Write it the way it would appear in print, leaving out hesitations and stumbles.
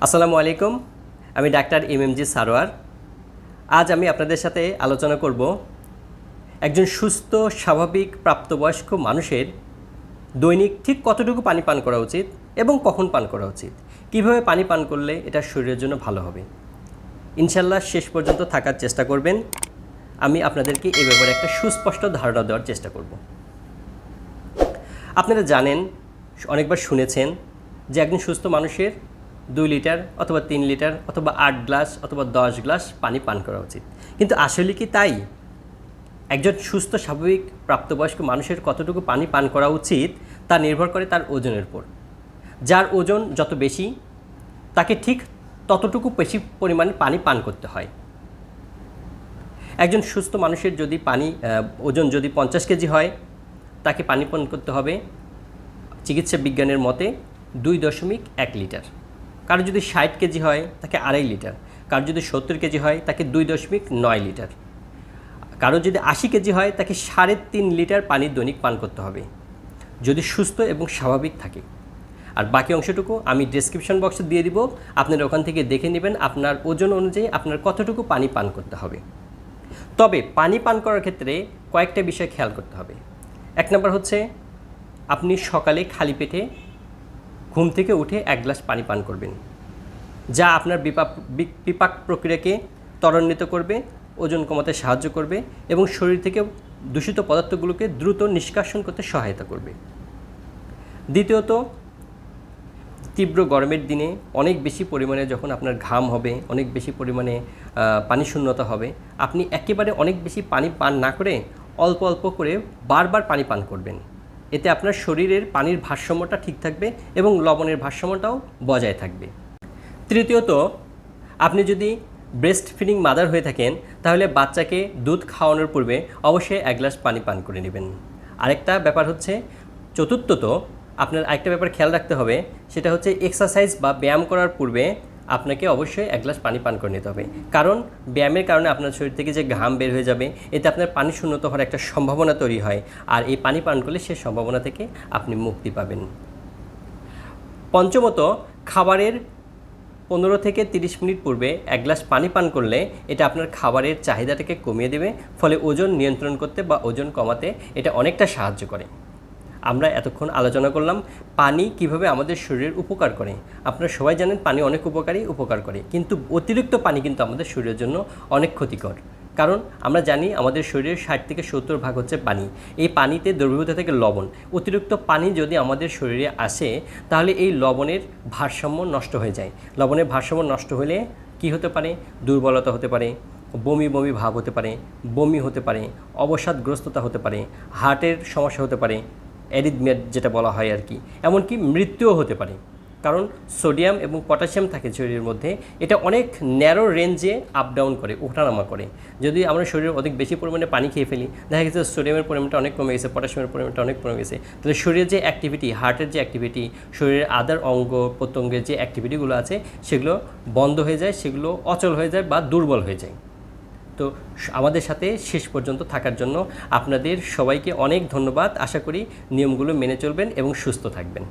আসসালামু আলাইকুম। আমি ডাক্তার এমএমজি সারোয়ার। আজ আমি আপনাদের সাথে আলোচনা করব একজন সুস্থ স্বাভাবিক প্রাপ্তবয়স্ক মানুষের দৈনিক ঠিক কতটুকু পানি পান করা উচিত এবং কখন পান করা উচিত, কিভাবে পানি পান করলে এটা শরীরের জন্য ভালো হবে। ইনশাল্লাহ শেষ পর্যন্ত থাকার চেষ্টা করবেন। আমি আপনাদেরকে এই ব্যাপারে একটা সুস্পষ্ট ধারণা দেওয়ার চেষ্টা করব। আপনারা জানেন, অনেকবার শুনেছেন যে একজন সুস্থ মানুষের 2 লিটার অথবা 3 লিটার অথবা 8 গ্লাস অথবা 10 গ্লাস পানি পান করা উচিত। কিন্তু আসলে কি তাই? একজন সুস্থ স্বাভাবিক প্রাপ্তবয়স্ক মানুষের কতটুকু পানি পান করা উচিত তা নির্ভর করে তার ওজনের উপর। যার ওজন যত বেশি তাকে ঠিক ততটুকু বেশি পরিমাণে পানি পান করতে হয়। একজন সুস্থ মানুষের যদি ওজন যদি 50 কেজি হয়, তাকে পানি পান করতে হবে চিকিৎসা বিজ্ঞানের মতে 2.1 লিটার। কারো যদি 60 কেজি হয় তাকে 2.5 লিটার, কারো যদি 70 কেজি হয় তাকে 2.9 লিটার, কারো যদি 80 কেজি হয় তাকে 3.5 লিটার পানি দৈনিক পান করতে হবে যদি সুস্থ এবং স্বাভাবিক থাকে। আর বাকি অংশটুকু আমি ডেসক্রিপশন বক্সে দিয়ে দিব, আপনারা ওখান থেকে দেখে নেবেন আপনার ওজন অনুযায়ী আপনার কতটুকু পানি পান করতে হবে। তবে পানি পান করার ক্ষেত্রে কয়েকটা বিষয় খেয়াল করতে হবে। 1 নম্বর হচ্ছে, আপনি সকালে খালি পেটে ঘুম থেকে উঠে 1 গ্লাস পানি পান করবেন, যা আপনার বিপাক প্রক্রিয়াকে ত্বরান্বিত করবে, ওজন কমাতে সাহায্য করবে এবং শরীর থেকে দূষিত পদার্থগুলোকে দ্রুত নিষ্কাশন করতে সহায়তা করবে। দ্বিতীয়ত, তীব্র গরমের দিনে অনেক বেশি পরিমাণে যখন আপনার ঘাম হবে, অনেক বেশি পরিমাণে পানি শূন্যতা হবে, আপনি একেবারে অনেক বেশি পানি পান না করে অল্প অল্প করে বারবার পানি পান করবেন। এতে আপনার শরীরের পানির ভারসাম্যটা ঠিক থাকবে এবং লবণের ভারসাম্যটাও বজায় থাকবে। তৃতীয়ত, আপনি যদি ব্রেস্ট ফিডিং মাদার হয়ে থাকেন তাহলে বাচ্চাকে দুধ খাওয়ানোর পূর্বে অবশ্যই 1 গ্লাস পানি পান করে নেবেন। আরেকটা ব্যাপার হচ্ছে, চতুর্থত, আপনার আরেকটা ব্যাপার খেয়াল রাখতে হবে, সেটা হচ্ছে এক্সারসাইজ বা ব্যায়াম করার পূর্বে আপনাকে অবশ্যই 1 গ্লাস পানি পান করে নিতে হবে। কারণ ব্যায়ামের কারণে আপনার শরীর থেকে যে ঘাম বের হয়ে যাবে, এতে আপনার পানি শূন্যতা হওয়ার একটা সম্ভাবনা তৈরি হয়, আর এই পানি পান করলে সেই সম্ভাবনা থেকে আপনি মুক্তি পাবেন। পঞ্চমত, খাবারের 15 থেকে 30 মিনিট পূর্বে 1 গ্লাস পানি পান করলে এটা আপনার খাবারের চাহিদাটাকে কমিয়ে দেবে, ফলে ওজন নিয়ন্ত্রণ করতে বা ওজন কমাতে এটা অনেকটা সাহায্য করে। আমরা এতক্ষণ আলোচনা করলাম পানি কিভাবে আমাদের শরীরের উপকার করে। আপনারা সবাই জানেন পানি অনেক উপকার করে, কিন্তু অতিরিক্ত পানি কিন্তু আমাদের শরীরের জন্য অনেক ক্ষতিকর। কারণ আমরা জানি আমাদের শরীরের 60 থেকে 70 ভাগ হচ্ছে পানি। এই পানিতে দ্রবীভূত থেকে লবণ। অতিরিক্ত পানি যদি আমাদের শরীরে আসে তাহলে এই লবণের ভারসাম্য নষ্ট হয়ে যায়। লবণের ভারসাম্য নষ্ট হলে কি হতে পারে? দুর্বলতা হতে পারে, বমি বমি ভাব হতে পারে, বমি হতে পারে, অবসাদগ্রস্ততা হতে পারে, হার্টের সমস্যা হতে পারে, অ্যারিথমিয়া যেটা বলা হয় আর কি, এমনকি মৃত্যুও হতে পারে। কারণ সোডিয়াম এবং পটাশিয়াম থাকে শরীরের মধ্যে, এটা অনেক ন্যারো রেঞ্জে আপ ডাউন করে, ওঠানামা করে। যদি আমরা শরীরে অনেক বেশি পরিমাণে পানি খেয়ে ফেলি, দেখা গেছে সোডিয়ামের পরিমাণটা অনেক কমে গেছে, পটাশিয়ামের পরিমাণটা অনেক কমে গেছে, তাহলে শরীরের যে অ্যাক্টিভিটি, হার্টের যে অ্যাক্টিভিটি, শরীরের আদার অঙ্গ প্রত্যঙ্গের যে অ্যাক্টিভিটিগুলো আছে সেগুলো বন্ধ হয়ে যায়, সেগুলো অচল হয়ে যায় বা দুর্বল হয়ে যায়। তো আমাদের সাথে শেষ পর্যন্ত থাকার জন্য আপনাদের সবাইকে অনেক ধন্যবাদ। আশা করি নিয়মগুলো মেনে চলবেন এবং সুস্থ থাকবেন।